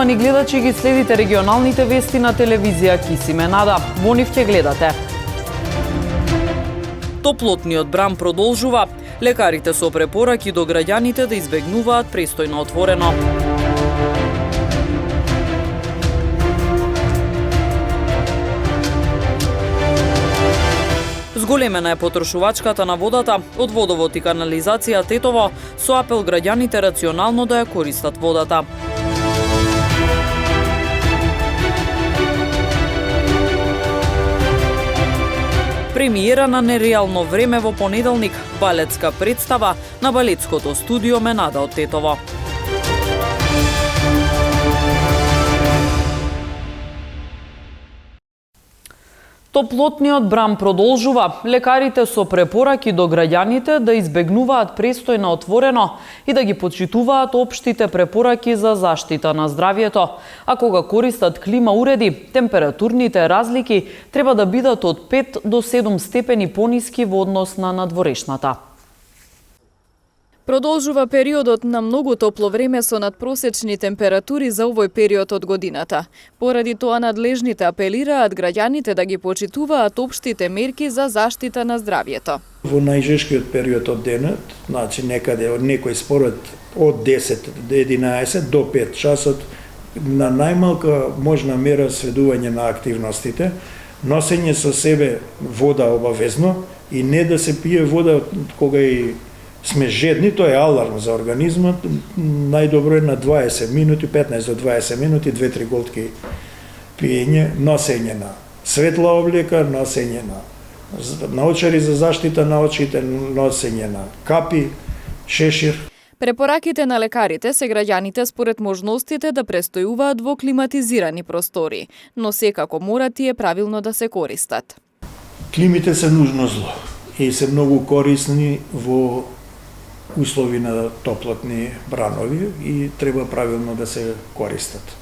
Почитувани гледачи, ги следите регионалните вести на телевизија Кисиме Нада. Во нив ќе гледате. Топлотниот бран продолжува. Лекарите со препораки до граѓаните да избегнуваат престој на отворено. Зголемена е потрошувачката на водата од Водовод и канализација Тетово со апел граѓаните рационално да ја користат водата. Премиера на нереално време во понеделник, балетска представа на балетското студио Менада од Тетово. Топлотниот бран продолжува. Лекарите со препораки до граѓаните да избегнуваат престој на отворено и да ги почитуваат општите препораки за заштита на здравјето. А кога користат клима уреди, температурните разлики треба да бидат од 5 до 7 степени пониски во однос на надворешната. Продолжува периодот на многу топло време со надпросечни температури за овој период од годината. Поради тоа надлежните апелираат граѓаните да ги почитуваат општите мерки за заштита на здравјето. Во најжешкиот период од денот, значи некаде од некој според од 10 до 11 до 5 часот, на најмалка можна мера сведување на активностите, носење со себе вода обавезно и не да се пие вода кога и сме жедни, тоа е аларм за организмот. Најдобро е на 20 минути, 15 до 20 минути, 2-3 голтки пиење, носење на светла облека, носење на очари за заштита на очите, носење на капи, шешир. Препораките на лекарите се граѓаните според можностите да престојуваат во климатизирани простори, но секако мора тие правилно да се користат. Климите се нужно зло и се многу корисни во услови на топлотни бранови и треба правилно да се користат.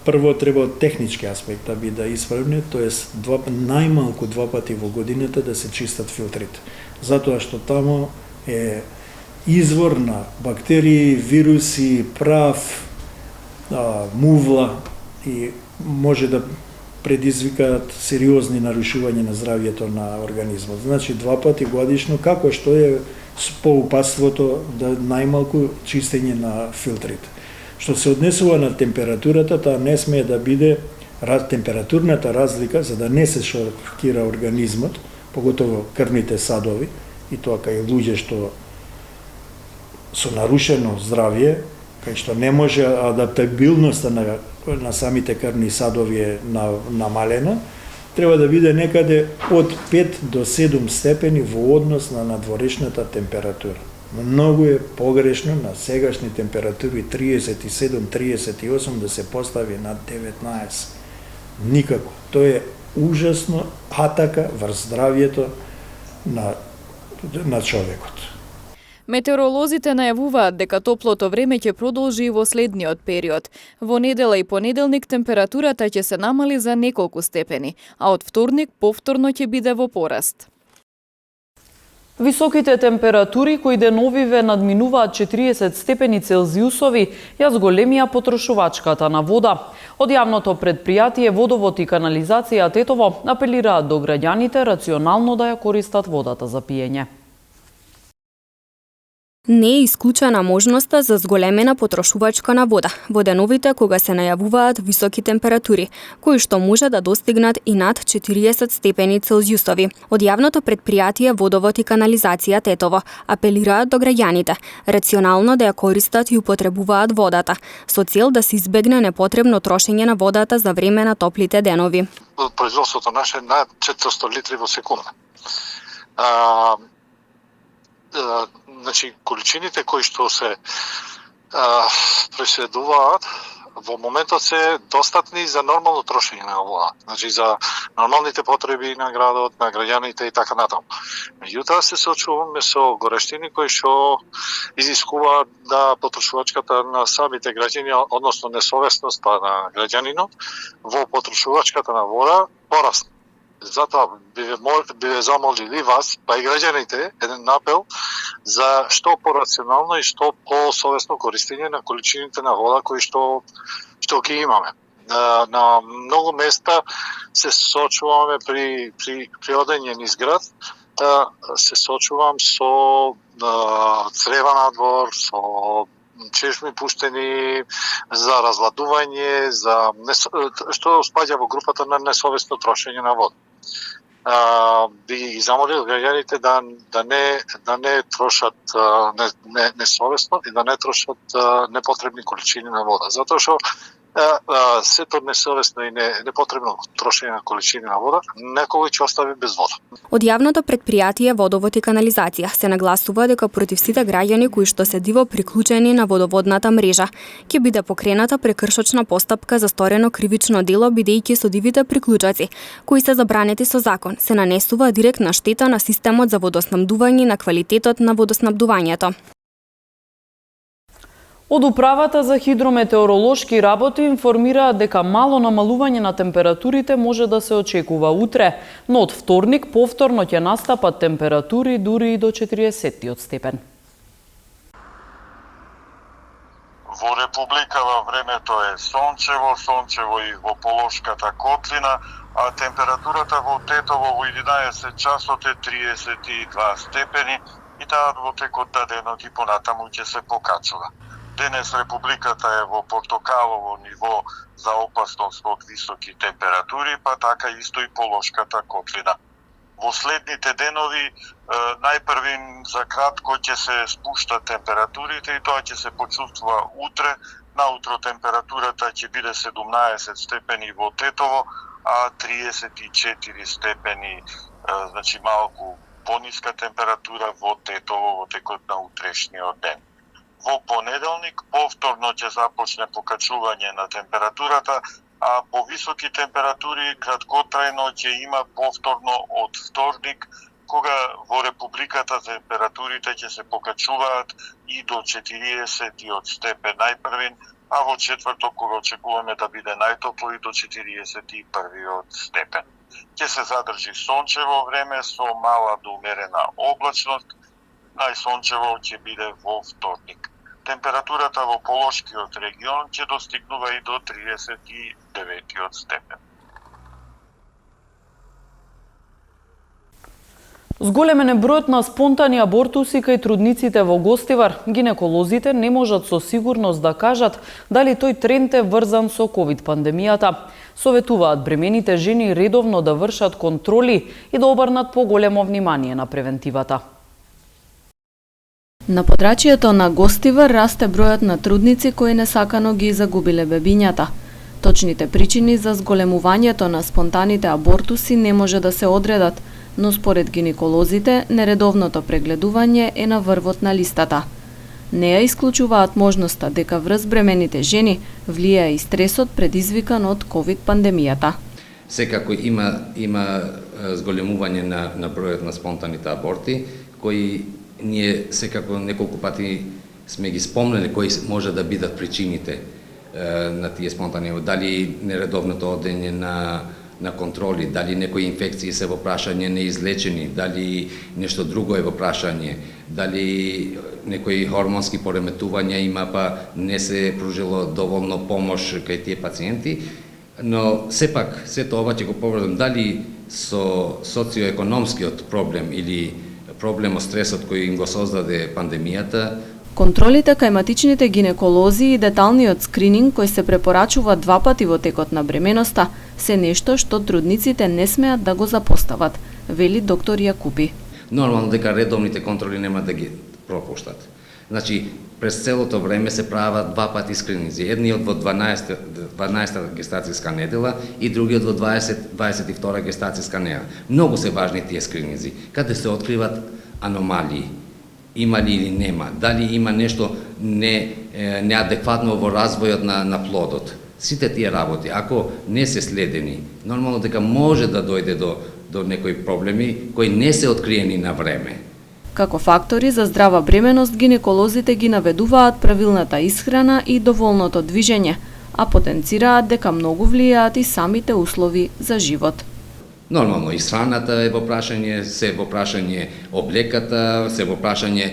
Прво треба од технички аспект да биде исправни, тоест најмалку 2 пати во годината да се чистат филтрите. Затоа што таму е извор на бактерии, вируси, прав, мувла и може да предизвикаат сериозни нарушувања на здравјето на организмот. Значи 2 пати годишно, како што е поупатството да најмалку чистење на филтрите. Што се однесува на температурата, таа не смее да биде температурната разлика, за да не се шокира организмот, поготово крвните садови, и тоа кај луѓе што со нарушено здравје, кај што не може адаптабилноста на самите крвни садови е намалена, треба да биде некаде од 5 до 7 степени во однос на надворешната температура. Многу е погрешно на сегашни температури 37-38 да се постави над 19. Никако. Тоа е ужасно атака врз здравјето на човекот. Метеоролозите најавуваат дека топлото време ќе продолжи и во следниот период. Во недела и понеделник температурата ќе се намали за неколку степени, а од вторник повторно ќе биде во пораст. Високите температури кои деновиве надминуваат 40 степени Целзиусови ја зголемија потрошувачката на вода. Од јавното предпријатие Водовод и канализација Тетово апелираат до граѓаните рационално да ја користат водата за пиење. Не е исклучена можноста за зголемена потрошувачка на вода во деновите кога се најавуваат високи температури, кои што може да достигнат и над 40 степени Целзиусови. Од јавното предпријатие Водовод и канализација Тетово апелираат до граѓаните рационално да ја користат и употребуваат водата, со цел да се избегне непотребно трошење на водата за време на топлите денови. Производството наше е над 400 литри во секунда. Значи, количините кои што се преследуваат во моментот се достатни за нормално трошење на вода. Значи, за нормалните потреби на градот, на граѓаните и така натаму. Меѓутоа се соочуваме со горештини кои што изискуваат да потрошувачката на самите граѓани, односно несовесноста на граѓанинот во потрошувачката на вода порасне. затоа би ве замолили вас, па и граѓаните, еден апел за што порационално и што посовесно користење на количините на вода кои што ги имаме. На многу места се соочуваме при одење низ град, се соочувам со црева надвор, со чешми пуштени за разладување, што спаѓа во групата на несовесно трошење на вода. Би ги замолил граѓаните да не трошат несовесно и да не трошат непотребни количини на вода, затоа што сето несовесно и непотребно трошење на количини на вода некој ќе остави без вода. Од јавното претпријатие Водовод и канализација се нагласува дека против сите граѓани кои што се диво приклучени на водоводната мрежа ќе биде покрената прекршочна постапка за сторено кривично дело, бидејќи со дивите приклучоци кои се забранети со закон се нанесува директна штета на системот за водоснабдување и на квалитетот на водоснабдувањето. Од Управата за хидрометеоролошки работи информираат дека мало намалување на температурите може да се очекува утре, но од вторник повторно ќе настапат температури дури и до 40 степен. Во Републикава времето е сончево и во Полошката котлина, а температурата во Тетово во 11 часот е 32 степени и таа во текот на денот и понатаму ќе се покачува. Денес Републиката е во портокалово ниво за опасност од високи температури, па така исто и Полошката котлина. Во следните денови најпрвин за кратко ќе се спуштат температурите и тоа ќе се почувствува утре. Наутро температурата ќе биде 17 степени во Тетово, а 34 степени, значи малку пониска температура во Тетово во текот на утрешниот ден. Во понеделник повторно ќе започне покачување на температурата, а по високи температури краткотрајно ќе има повторно од вторник, кога во Републиката температурите ќе се покачуваат и до 40 степен најпрвин, а во четврток кога очекуваме да биде најтопло и до 41 степен. Ќе се задржи сончево време со мала до умерена облачност, најсончево ќе биде во вторник. Температурата во Полошкиот регион ќе достигнува и до 39 степен. Зголемен е бројот на спонтани абортуси кај трудниците во Гостивар. Гинеколозите не можат со сигурност да кажат дали тој тренд е врзан со ковид-пандемијата. Советуваат бремените жени редовно да вршат контроли и да обрнат поголемо внимание на превентивата. На подрачјето на Гостивар расте бројот на трудници кои несакано ги загубиле бебињата. Точните причини за зголемувањето на спонтаните абортуси не може да се одредат, но според гинеколозите, нередовното прегледување е на врвот на листата. Не ја исклучуваат можноста дека врз бремените жени влијае и стресот предизвикан од ковид-пандемијата. Секако има зголемување на бројот на спонтаните аборти, кои ние секако неколку пати сме ги спомнали кои може да бидат причините на тие спонтани, дали нередовното одење на контроли, дали некои инфекции се во прашање неизлечени, дали нешто друго е во прашање, дали некои хормонски пореметувања има па не се пружило доволно помош кај тие пациенти, но сепак сето ова ќе го повредам дали со социоекономскиот проблем или проблемот стресот кој им го создаде пандемијата. Контролите кај матичните гинеколози и деталниот скрининг кој се препорачува 2 пати во текот на бременоста се нешто што трудниците не смеат да го запостават, вели доктор Јакупи. Нормално дека редовните контроли нема да ги пропуштат. Значи, през целото време се прават 2 пати скрининзи. Едниот во 12-та гестацијска недела и другиот во 22-та гестацијска недела. Многу се важни тие скрининзи, каде се откриват аномалии. Има ли или нема, дали има нешто неадекватно во развојот на плодот. Сите тие работи, ако не се следени, нормално дека може да дојде до некои проблеми кои не се откриени на време. Како фактори за здрава бременост, гинеколозите ги наведуваат правилната исхрана и доволното движење, а потенцираат дека многу влијаат и самите услови за живот. Нормално, исхраната е во прашање, се во прашање облеката, се во прашање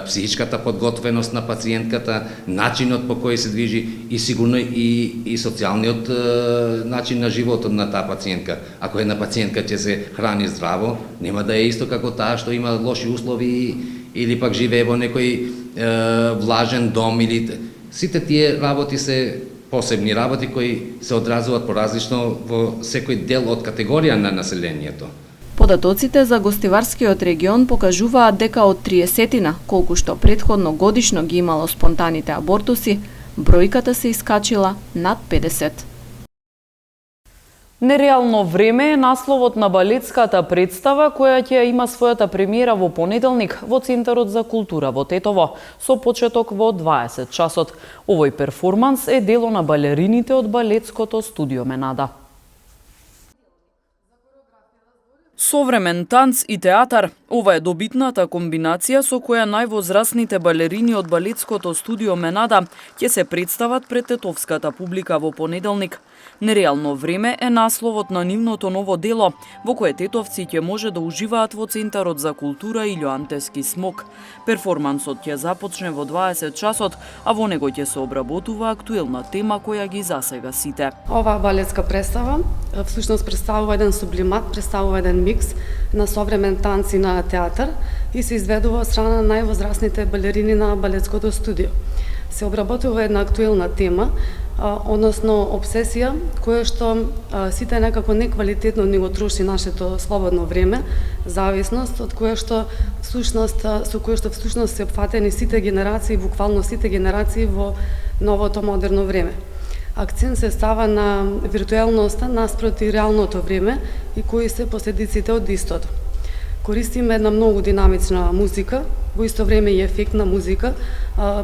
психичката подготвеност на пациентката, начинот по кој се движи и сигурно и социјалниот начин на животот на таа пациентка. Ако една пациентка ќе се храни здраво, нема да е исто како таа што има лоши услови или пак живее во некој влажен дом или сите тие работи се посебни работи кои се одразуваат поразлично во секој дел од категорија на населението. Податоците за гостиварскиот регион покажуваат дека од 30-тина, колку што претходно годишно ги имало спонтаните абортуси, бројката се искачила над 50. Нереално време е насловот на балетската представа која ќе има својата премиера во понеделник во Центарот за култура во Тетово, со почеток во 20 часот. Овој перформанс е дело на балерините од балетското студио Менада. Современ танц и театар, ова е добитната комбинација со која највозрасните балерини од балетското студио Менада ќе се представат пред тетовската публика во понеделник. Нереално време е насловот на нивното ново дело, во кое тетовци ќе може да уживаат во Центарот за култура Илјо Антевски смок. Перформансот ќе започне во 20 часот, а во него ќе се обработува актуелна тема која ги засега сите. Оваа балетска представа всушност представува еден сублимат, представува еден микс на современ танц и на театар и се изведува од страна на највозрасните балерини на балетското студио. Се обработува една актуелна тема, односно обсесија, која што сите некако неквалитетно ни го троши нашето слободно време, зависност од која што всушност се опфатени сите генерации, буквално сите генерации во новото модерно време. Акцент се става на виртуелноста наспроти реалното време и кои се последиците од истото. Користиме една многу динамична музика, во исто време и ефектна музика,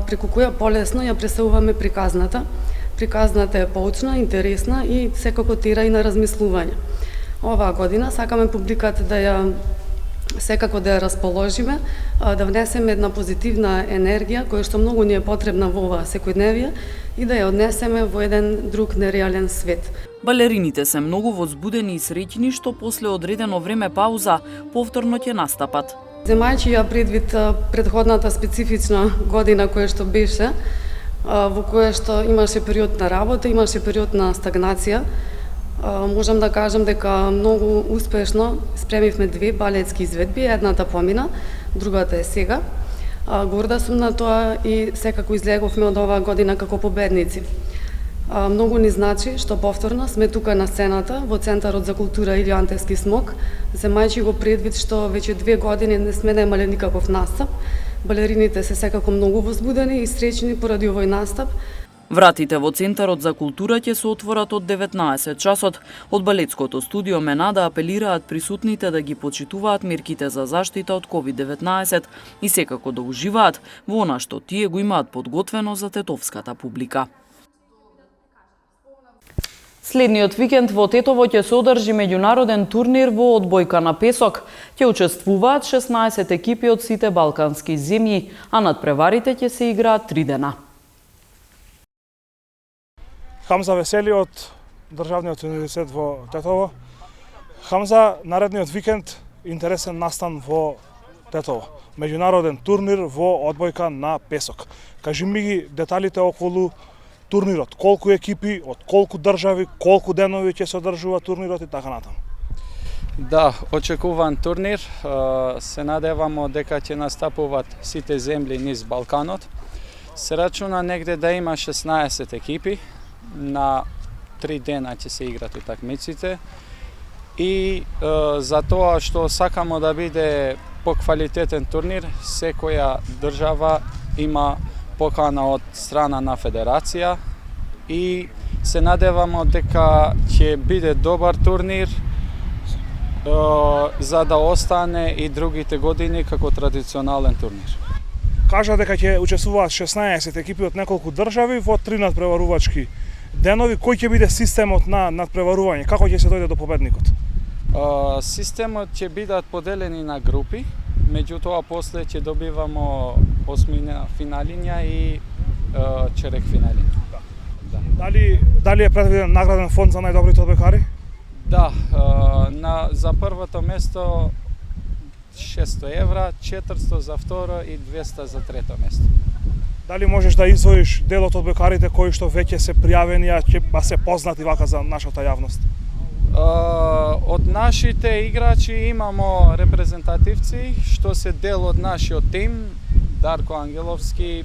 преку која полесно ја пресуваме приказната. Приказната е поучна, интересна и секако тера и на размислување. Оваа година сакаме публиката секако да ја расположиме, да внесеме една позитивна енергија која што многу ни е потребна во оваа секојдневие и да ја однесеме во еден друг нереален свет. Балерините се многу возбудени и среќни што после одредено време пауза повторно ќе настапат. Земајќи ја предвид претходната специфична година која што беше, во која што имаше период на работа, имаше период на стагнација, можам да кажам дека многу успешно спремивме две балетски изведби, едната помина, другата е сега. Горда сум на тоа и секако излеговме од оваа година како победници. Многу ни значи што повторно сме тука на сцената во Центарот за култура Илјо Антевски смок, земајќи го предвид што веќе 2 години не сме немале никаков настап. Балерините се секако многу возбудени и среќни поради овој настап. Вратите во Центарот за култура ќе се отворат од 19 часот. Од балетското студио Менада апелираат присутните да ги почитуваат мерките за заштита од COVID-19 и секако да уживаат во она што тие го имаат подготвено за тетовската публика. Следниот викенд во Тетово ќе се одржи меѓународен турнир во одбојка на песок. Ќе учествуваат 16 екипи од сите балкански земји, а надпреварите ќе се играат 3 дена. Хамза Весели од Државниот универзитет во Тетово. Хамза, наредниот викенд интересен настан во Тетово. Меѓународен турнир во одбојка на песок. Кажи ми ги деталите околу турнирот, колку екипи, од колку држави, колку денови ќе се одржува турнирот и така натаму. Да, очекуван турнир. Се надевамо дека ќе настапуваат сите земји низ Балканот. Се рачуна негде да има 16 екипи. На 3 дена ќе се играат утакмиците. И за тоа што сакамо да биде поквалитетен турнир, секоја држава има покана од страна на федерација и се надевамо дека ќе биде добар турнир за да остане и другите години како традиционален турнир. Кажа дека ќе учествуваат 16 екипи од неколку држави во 3 надпреварувачки денови. Кој ќе биде системот на надпреварување? Како ќе се дојде до победникот? Системот ќе бидат поделени на групи, меѓутоа после ќе добивамо осмина финалиња и черек финалиња. Да. Дали е предвиден награден фонд за најдобрите одбојкари? Да, за првото место 600 евра, 400 за второ и 200 за трето место. Дали можеш да издвоиш дел од одбојкарите кои што веќе се пријавени, а се познати вака за нашата јавност? Од нашите играчи имамо репрезентативци што се дел од нашиот тим, Дарко Ангеловски,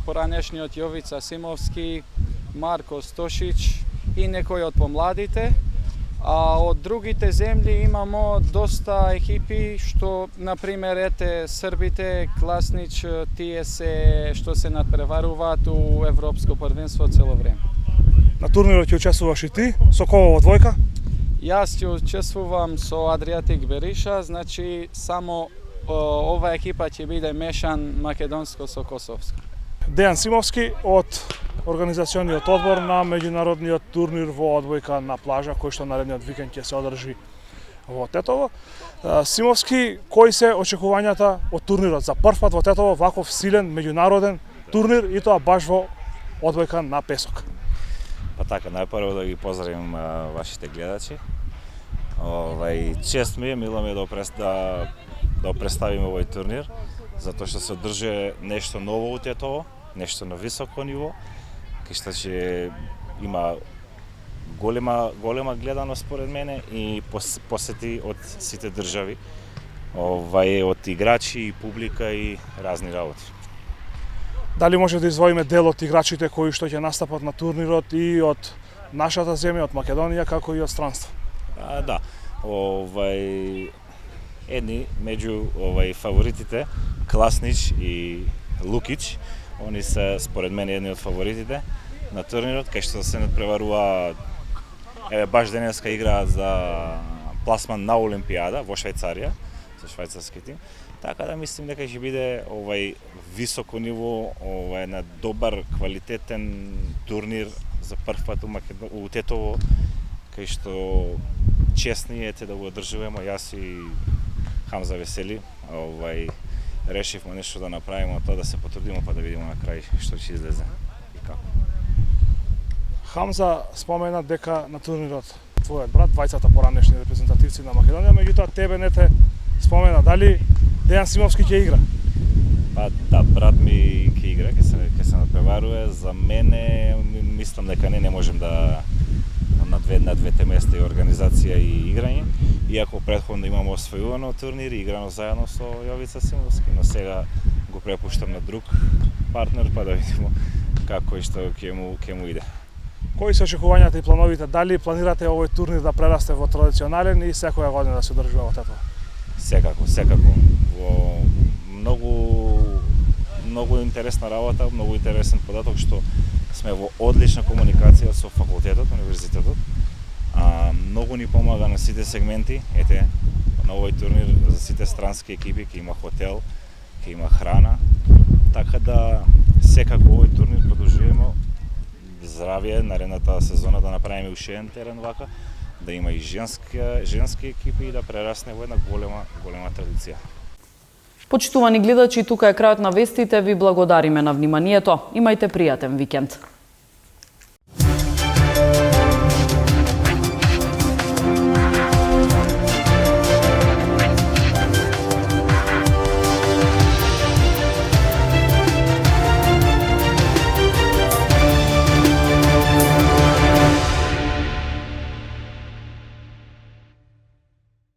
поранешниот Јовица Симовски, Марко Стошич и некои од помладите. А од другите земји имамо доста екипи што, например, србите, Класнич, тие се што се надпреваруваат у Европско првенство цело време. На турнирот ќе учествуваш и ти, со кого во двојка? Јас ќе учествувам со Адриатик Бериша, значи само ова екипа ќе биде мешан македонско со косовско. Дејан Симовски од организациониот одбор на меѓународниот турнир во одбојка на плажа, кој што наредниот викенд ќе се одржи во Тетово. Симовски, кои се очекувањата од турнирот за прв пат во Тетово, ваков силен меѓународен турнир и тоа баш во одбојка на песок? Па така, најпрво да ги поздравим вашите гледачи. Чест ми е, мило ми е да представим овој турнир, затоа што се одржи нешто ново у Тетово, нешто на високо ниво, кај што ќе има голема гледаност според мене и посети од сите држави, од играчи и публика и разни работи. Дали може да издвоиме дел од играчите кои што ќе настапат на турнирот и од нашата земја, од Македонија, како и од странство? Да, едни меѓу фаворитите, Класнич и Лукич, они се според мене едни од фаворитите на турнирот, кај што се надпреварува, баш денеска играат за пласман на Олимпијада во Швајцарија, со швајцарски тим. Така да мислим дека ќе биде високо ниво, на добар, квалитетен турнир за прв пат у Тетово, кај што честни ете да го одржуваме. Јас и Хамза Весели решивме нешто да направиме, тоа да се потрудиме па да видиме на крај што ќе излезе и како. Хамза спомена дека на турнирот твојот брат, двајцата поранешни репрезентативци на Македонија, меѓутоа тебе не те спомена. Дали Дејан Симовски ќе игра? Па да, брат ми ќе игра, ќе се надпреварува. За мене мислам дека не можем да на двете места и организација и играње. Иако претходно имамо освојувано турнир и играно заедно со Јовица Симовски, но сега го препуштам на друг партнер па да видиме како и што ќе му иде. Кои се очекувањата и плановите? Дали планирате овој турнир да прерасте во традиционален и секоја година да се одржува во Тетово? Секако. Во многу интересна работа, многу интересен податок што сме во одлична комуникација со факултетот, универзитетот. Многу ни помага на сите сегменти. На овој турнир за сите странски екипи ќе има хотел, ќе има храна. Така да секако овој турнир продолжуваме здравје наредната сезона да направиме уште еден терен вака, да има и женски екипи и да прерасне во една голема традиција. Почитувани гледачи, тука е крајот на вестите. Ви благодариме на вниманието. Имајте пријатен викенд.